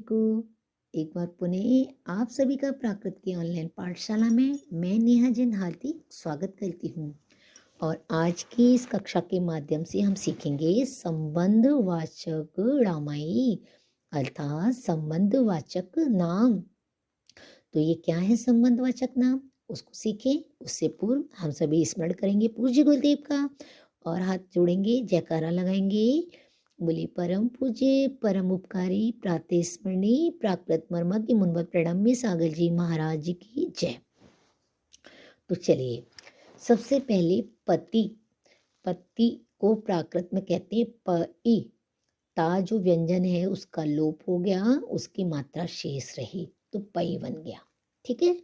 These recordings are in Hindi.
को एक बार पुनः आप सभी का प्राकृत की ऑनलाइन पाठशाला में मैं नेहा जैन हार्दिक स्वागत करती हूँ। और आज की इस कक्षा के माध्यम से हम सीखेंगे संबंधवाचक नामाई अर्थात संबंधवाचक नाम। तो ये क्या है संबंधवाचक नाम, उसको सीखें। उससे पूर्व हम सभी स्मरण करेंगे पूज्य गुरुदेव का और हाथ जोड़ेंगे, जयकारा लगाएंगे। बोले परम पूज्य परम उपकारी प्रातः स्मरणीय प्राकृत मर्मज्ञ मुनिवत प्रणम्य सागर जी महाराज जी की जय। तो चलिए, सबसे पहले पति। पति को प्राकृत में कहते हैं पई। ता जो व्यंजन है उसका लोप हो गया, उसकी मात्रा शेष रही तो पई बन गया। ठीक है।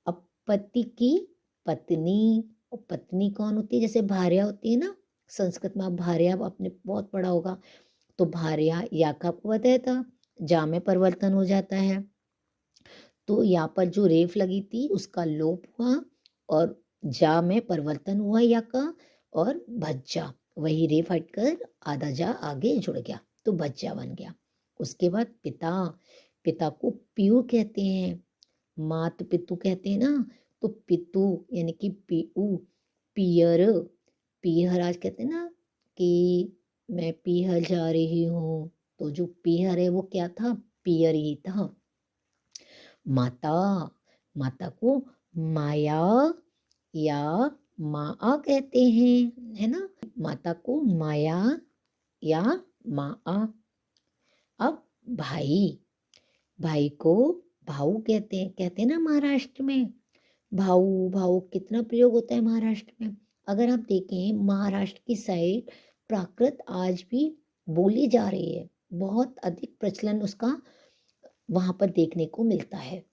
अब पति की पत्नी, और पत्नी कौन होती है? जैसे भार्या होती है ना, संस्कृत में आप भार्या आपने बहुत पढ़ा होगा। तो भार्या या का आपको बताया था, जा में परिवर्तन हो जाता है। तो यहाँ पर जो रेफ लगी थी उसका लोप हुआ और जा में परिवर्तन हुआ या का, और भज्जा वही रेफ हटकर आधा जा आगे जुड़ गया तो भज्जा बन गया। उसके बाद पिता। पिता को पियू कहते हैं, मात पितु कहते हैं ना। तो पितु यानी कि पियू, पियर। पीहर आज कहते हैं ना कि मैं पीहर जा रही हूँ, तो जो पीहर है वो क्या था? पियर ही था। माता। माता को माया या माँ कहते हैं, है ना। माता को माया या माँ। अब भाई। भाई को भाऊ कहते हैं ना महाराष्ट्र में। भाऊ भाऊ कितना प्रयोग होता है महाराष्ट्र में। अगर आप देखें महाराष्ट्र की साइड प्राकृत आज भी बोली जा रही है, बहुत अधिक प्रचलन उसका वहां पर देखने को मिलता है।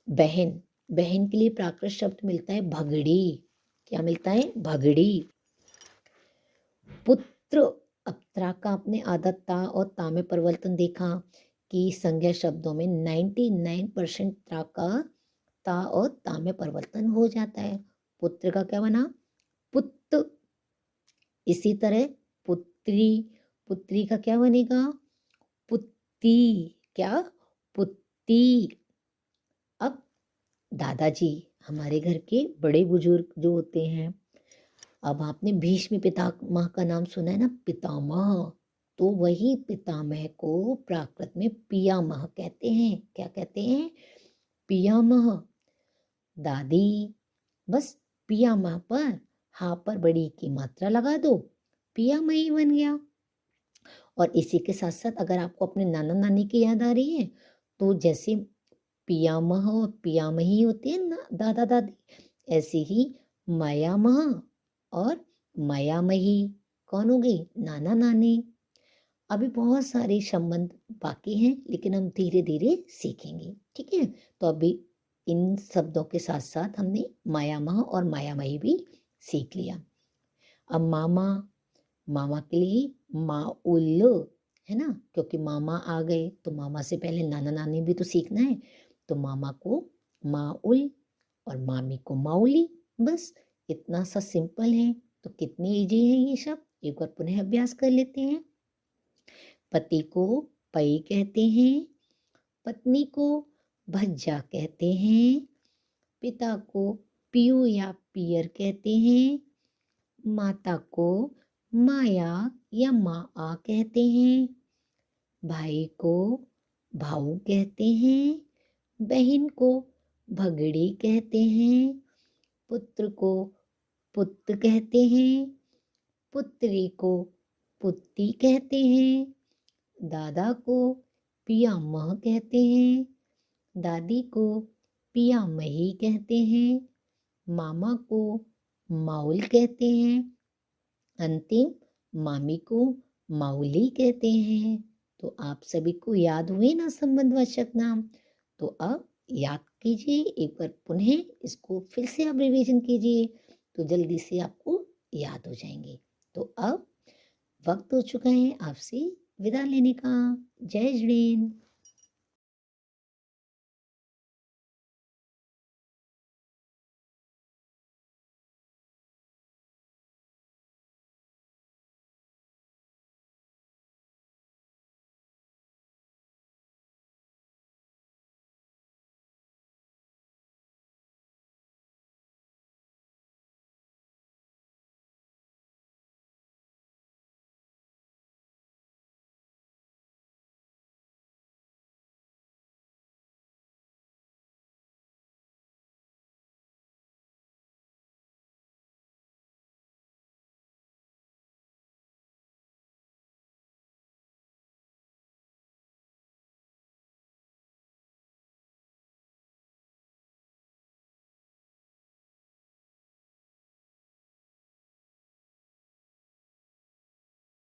बहन। बहन के लिए प्राकृत शब्द मिलता है भगड़ी। क्या मिलता है? भगड़ी। पुत्र। अब त्रा का आपने आधा ता और ता में परिवर्तन देखा कि संज्ञा शब्दों में 99% त्रा का ता और ता में परिवर्तन हो जाता है। पुत्र का क्या बना? पुत्र। इसी तरह पुत्री। पुत्री का क्या बनेगा? पुत्री। क्या? पुत्री। अब दादाजी, हमारे घर के बड़े बुजुर्ग जो होते हैं। अब आपने भीष्म पितामह का नाम सुना है ना, पितामह। तो वही पितामह को प्राकृत में पियामह कहते हैं। क्या कहते हैं? पियामह। दादी। बस पियामह पर हा पर बड़ी की मात्रा लगा दो, पियामही बन गया। और इसी के साथ साथ अगर आपको अपने नाना नानी की याद आ रही है, तो जैसे पियामह और पियामही होते हैं ना दादा दादी, ऐसे ही मायामह और मायामही कौन हो गई? नाना नानी। अभी बहुत सारे संबंध बाकी हैं लेकिन हम धीरे धीरे सीखेंगे। ठीक है। तो अभी इन शब्दों के साथ साथ हमने मायामह और मायामही भी सीख लिया। अब मामा। मामा के लिए माउल, है ना, क्योंकि मामा आ गए तो मामा से पहले नाना नानी भी तो सीखना है। तो मामा को माउल और मामी को माउली। बस इतना सा सिंपल है। तो कितनी इजी है ये शब्द, एक बार पुनः अभ्यास कर लेते हैं। पति को पई कहते हैं, पत्नी को भज्जा कहते हैं, पिता को पियू या पियर कहते हैं, माता को माया या माँ कहते हैं, भाई को भाऊ कहते हैं, बहन को भगड़ी कहते हैं, पुत्र को पुत्र कहते हैं, पुत्री को पुत्री कहते हैं, दादा को पियामह कहते हैं, दादी को पियामही कहते हैं, मामा को माउल कहते हैं, अंतिम मामी को माउली कहते हैं। तो आप सभी को याद हुए ना संबंधवाचक नाम। तो अब याद कीजिए, एक बार पुनः इसको फिर से आप रिवीजन कीजिए तो जल्दी से आपको याद हो जाएंगे। तो अब वक्त हो चुका है आपसे विदा लेने का। जय श्री हिंद।